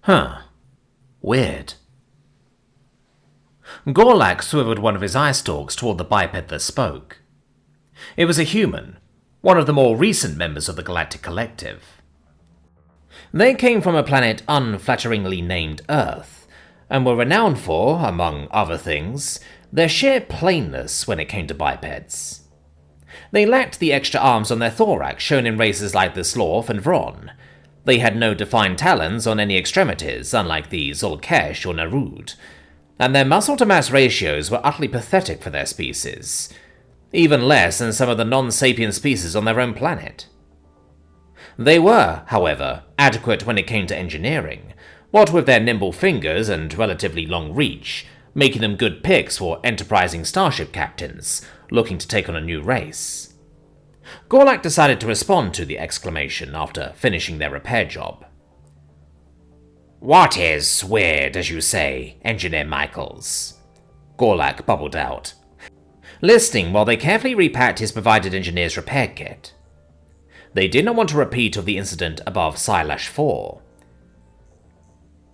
Huh. Weird. Gorlak swiveled one of his eye stalks toward the biped that spoke. It was a human, one of the more recent members of the Galactic Collective. They came from a planet unflatteringly named Earth, and were renowned for, among other things, their sheer plainness when it came to bipeds. They lacked the extra arms on their thorax shown in races like the Sloth and Vron. They had no defined talons on any extremities, unlike the Zolkesh or Narud, and their muscle-to-mass ratios were utterly pathetic for their species, even less than some of the non-sapient species on their own planet. They were, however, adequate when it came to engineering, what with their nimble fingers and relatively long reach, making them good picks for enterprising starship captains looking to take on a new race. Gorlak decided to respond to the exclamation after finishing their repair job. "What is weird, as you say, Engineer Michaels?" Gorlak bubbled out, listening while they carefully repacked his provided engineer's repair kit. They did not want a repeat of the incident above Psi-4.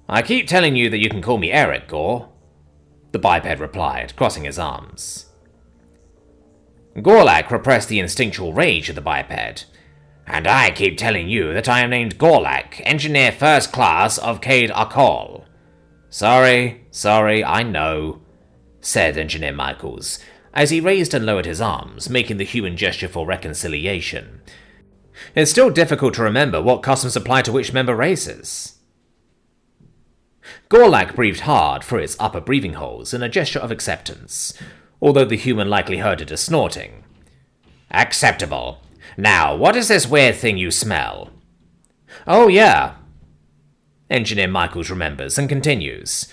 "I keep telling you that you can call me Eric, Gor," the biped replied, crossing his arms. Gorlak repressed the instinctual rage of the biped. "And I keep telling you that I am named Gorlak, Engineer First Class of Cade Akol." Sorry, I know," said Engineer Michaels, as he raised and lowered his arms, making the human gesture for reconciliation. It's still difficult to remember what customs apply to which member races. Gorlak breathed hard through its upper breathing holes in a gesture of acceptance, although the human likely heard it as snorting. "Acceptable. Now, what is this weird thing you smell?" "Oh, yeah," Engineer Michaels remembers and continues.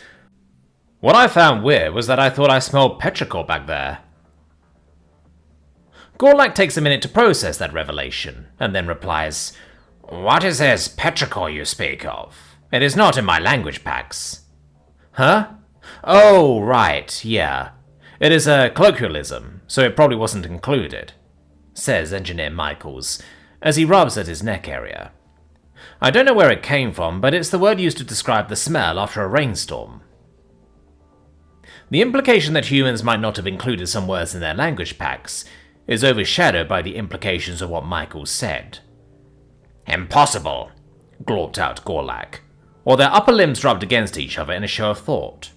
"What I found weird was that I thought I smelled Petrichor back there." Gorlak takes a minute to process that revelation, and then replies, "What is this Petrichor you speak of? It is not in my language packs." "Huh? Oh, right, yeah. It is a colloquialism, so it probably wasn't included," says Engineer Michaels, as he rubs at his neck area. "I don't know where it came from, but it's the word used to describe the smell after a rainstorm." The implication that humans might not have included some words in their language packs is overshadowed by the implications of what Michaels said. "Impossible," glorped out Gorlak, while their upper limbs rubbed against each other in a show of thought.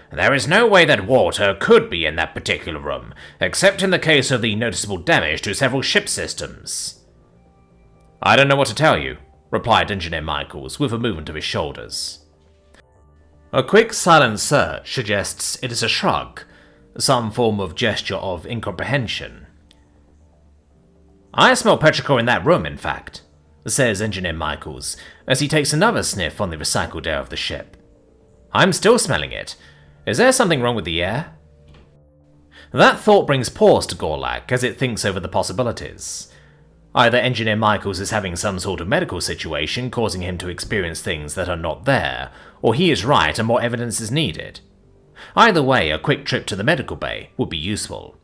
"There is no way that water could be in that particular room, except in the case of the noticeable damage to several ship systems." "I don't know what to tell you," replied Engineer Michaels with a movement of his shoulders. A quick silent search suggests it is a shrug, some form of gesture of incomprehension. "I smell Petrichor in that room, in fact," says Engineer Michaels, as he takes another sniff on the recycled air of the ship. "I'm still smelling it. Is there something wrong with the air?" That thought brings pause to Gorlak as it thinks over the possibilities. Either Engineer Michaels is having some sort of medical situation causing him to experience things that are not there, or he is right and more evidence is needed. Either way, a quick trip to the medical bay would be useful.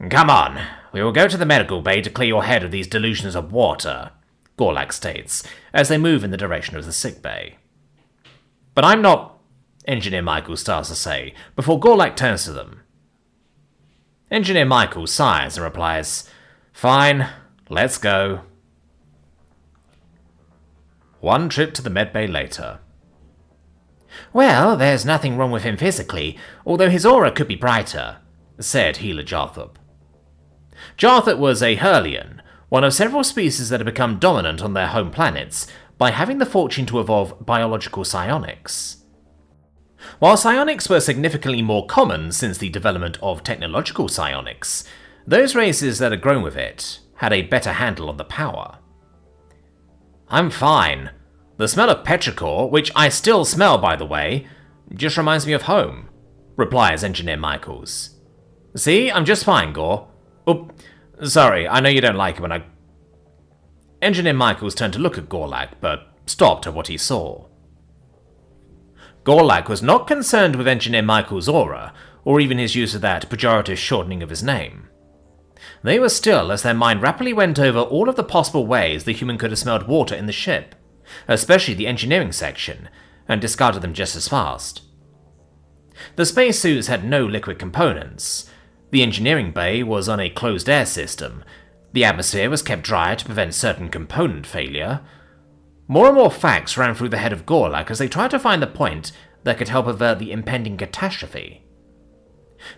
"Come on, we will go to the medical bay to clear your head of these delusions of water," Gorlak states, as they move in the direction of the sick bay. "But I'm not," Engineer Michaels starts to say, before Gorlak turns to them. Engineer Michaels sighs and replies, "Fine, let's go." One trip to the medbay later. "Well, there's nothing wrong with him physically, although his aura could be brighter," said Healer Jarthup. Jarthup was a Hurlian, one of several species that had become dominant on their home planets by having the fortune to evolve biological psionics. While psionics were significantly more common since the development of technological psionics, those races that had grown with it had a better handle on the power. "I'm fine. The smell of Petrichor, which I still smell by the way, just reminds me of home," replies Engineer Michaels. "See, I'm just fine, Gor. Oop, sorry, I know you don't like it when I..." Engineer Michaels turned to look at Gorlak, but stopped at what he saw. Gorlak was not concerned with Engineer Michaels' aura, or even his use of that pejorative shortening of his name. They were still as their mind rapidly went over all of the possible ways the human could have smelled water in the ship, especially the engineering section, and discarded them just as fast. The spacesuits had no liquid components. The engineering bay was on a closed air system. The atmosphere was kept dry to prevent certain component failure. More and more facts ran through the head of Gorlak as they tried to find the point that could help avert the impending catastrophe.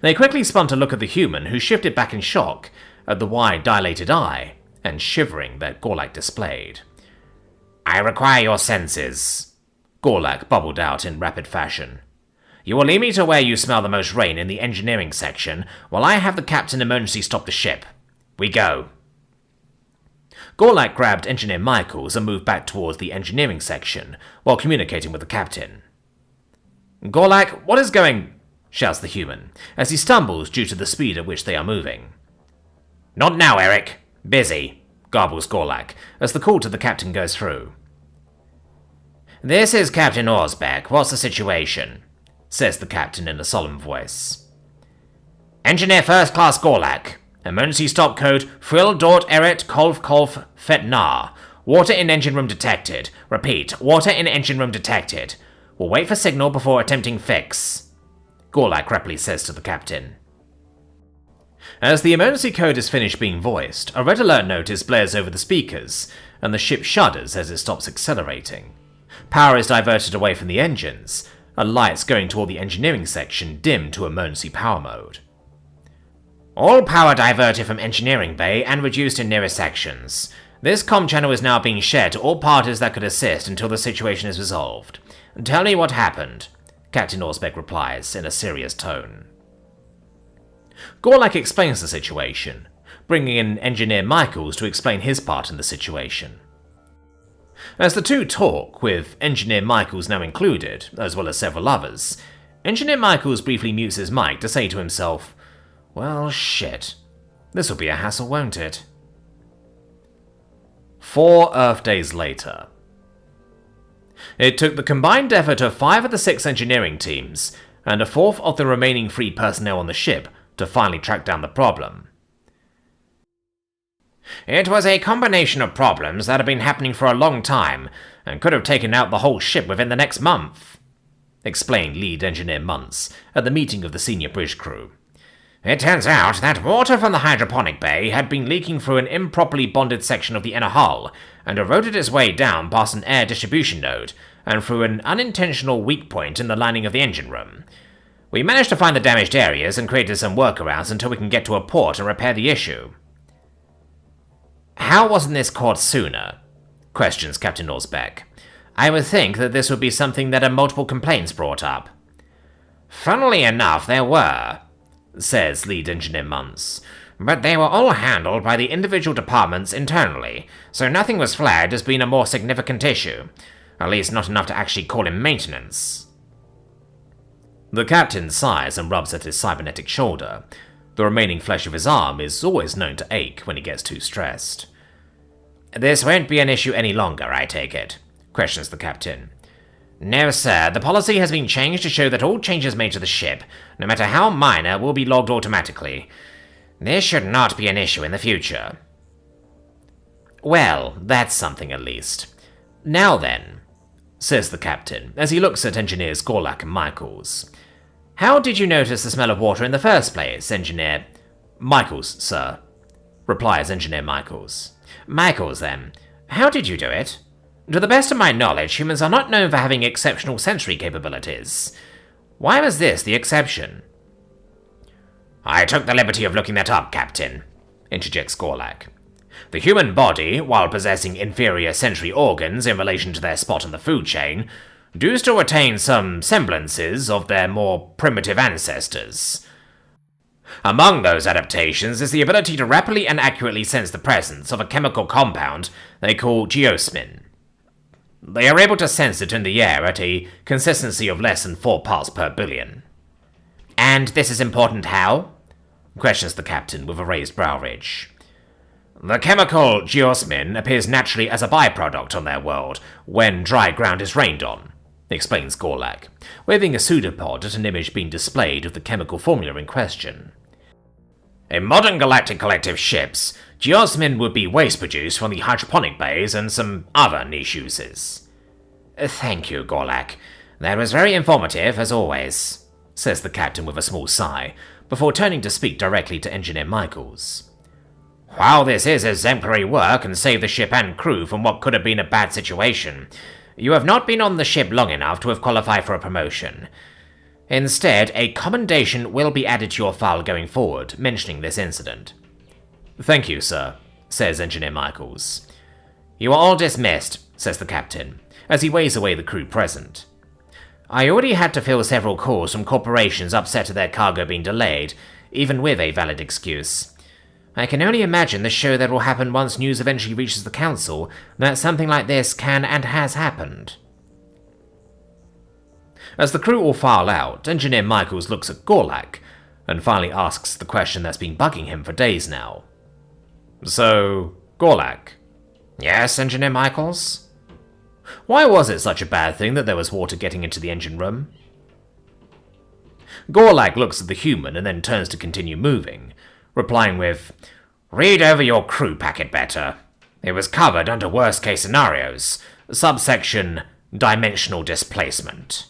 They quickly spun to look at the human, who shifted back in shock at the wide, dilated eye and shivering that Gorlak displayed. "I require your senses," Gorlak bubbled out in rapid fashion. "You will lead me to where you smell the most rain in the engineering section, while I have the captain emergency stop the ship. We go." Gorlak grabbed Engineer Michaels and moved back towards the engineering section, while communicating with the captain. "Gorlak, what is going—" shouts the human, as he stumbles due to the speed at which they are moving. "Not now, Eric. Busy," garbles Gorlak, as the call to the captain goes through. "This is Captain Orsbeck. What's the situation?" says the captain in a solemn voice. "Engineer First Class Gorlak. Emergency stop code Frill Dort Eret Kolf Kolf Fetnar. Water in engine room detected. Repeat, water in engine room detected. We'll wait for signal before attempting fix," Gorlak rapidly says to the captain. As the emergency code is finished being voiced, a red alert notice blares over the speakers, and the ship shudders as it stops accelerating. Power is diverted away from the engines, and lights going toward the engineering section dim to emergency power mode. "All power diverted from engineering bay and reduced in nearest sections. This comm channel is now being shared to all parties that could assist until the situation is resolved. Tell me what happened," Captain Orsbeck replies in a serious tone. Gorlak explains the situation, bringing in Engineer Michaels to explain his part in the situation. As the two talk, with Engineer Michaels now included, as well as several others, Engineer Michaels briefly mutes his mic to say to himself, "Well, shit. This'll be a hassle, won't it?" 4 Earth days later. It took the combined effort of 5 of the 6 engineering teams, and a fourth of the remaining 3 personnel on the ship, to finally track down the problem. "It was a combination of problems that had been happening for a long time, and could have taken out the whole ship within the next month," explained Lead Engineer Muntz at the meeting of the senior bridge crew. "It turns out that water from the hydroponic bay had been leaking through an improperly bonded section of the inner hull, and eroded its way down past an air distribution node, and through an unintentional weak point in the lining of the engine room. We managed to find the damaged areas and created some workarounds until we can get to a port and repair the issue." "How wasn't this caught sooner?" questions Captain Orsbeck. "I would think that this would be something that had multiple complaints brought up." "Funnily enough, there were," says Lead Engineer Muntz, "but they were all handled by the individual departments internally, so nothing was flagged as being a more significant issue. At least not enough to actually call in maintenance." The captain sighs and rubs at his cybernetic shoulder. The remaining flesh of his arm is always known to ache when he gets too stressed. "This won't be an issue any longer, I take it?" questions the captain. "No, sir. The policy has been changed to show that all changes made to the ship, no matter how minor, will be logged automatically. This should not be an issue in the future." "Well, that's something at least. Now then," says the captain, as he looks at Engineers Gorlak and Michaels. "How did you notice the smell of water in the first place, Engineer—" "Michaels, sir," replies Engineer Michaels. "Michaels, then. How did you do it? To the best of my knowledge, humans are not known for having exceptional sensory capabilities. Why was this the exception?" "I took the liberty of looking that up, Captain," interjects Gorlak. "The human body, while possessing inferior sensory organs in relation to their spot on the food chain, do still retain some semblances of their more primitive ancestors. Among those adaptations is the ability to rapidly and accurately sense the presence of a chemical compound they call geosmin. They are able to sense it in the air at a consistency of less than 4 parts per billion." "And this is important how?" questions the captain with a raised brow ridge. "The chemical geosmin appears naturally as a byproduct on their world when dry ground is rained on," explains Gorlak, waving a pseudopod at an image being displayed of the chemical formula in question. "In modern galactic collective ships, geosmin would be waste produced from the hydroponic bays and some other niche uses." Thank you, Gorlak. That was very informative, as always, says the captain with a small sigh, before turning to speak directly to Engineer Michaels. While this is exemplary work and saved the ship and crew from what could have been a bad situation, you have not been on the ship long enough to have qualified for a promotion. Instead, a commendation will be added to your file going forward, mentioning this incident. Thank you, sir, says Engineer Michaels. You are all dismissed, says the captain, as he waves away the crew present. I already had to fill several calls from corporations upset at their cargo being delayed, even with a valid excuse. I can only imagine the show that will happen once news eventually reaches the council that something like this can and has happened. As the crew all file out, Engineer Michaels looks at Gorlak and finally asks the question that's been bugging him for days now. So, Gorlak. Yes, Engineer Michaels? Why was it such a bad thing that there was water getting into the engine room? Gorlak looks at the human and then turns to continue moving, replying with, Read over your crew packet better. It was covered under worst-case scenarios, subsection dimensional displacement.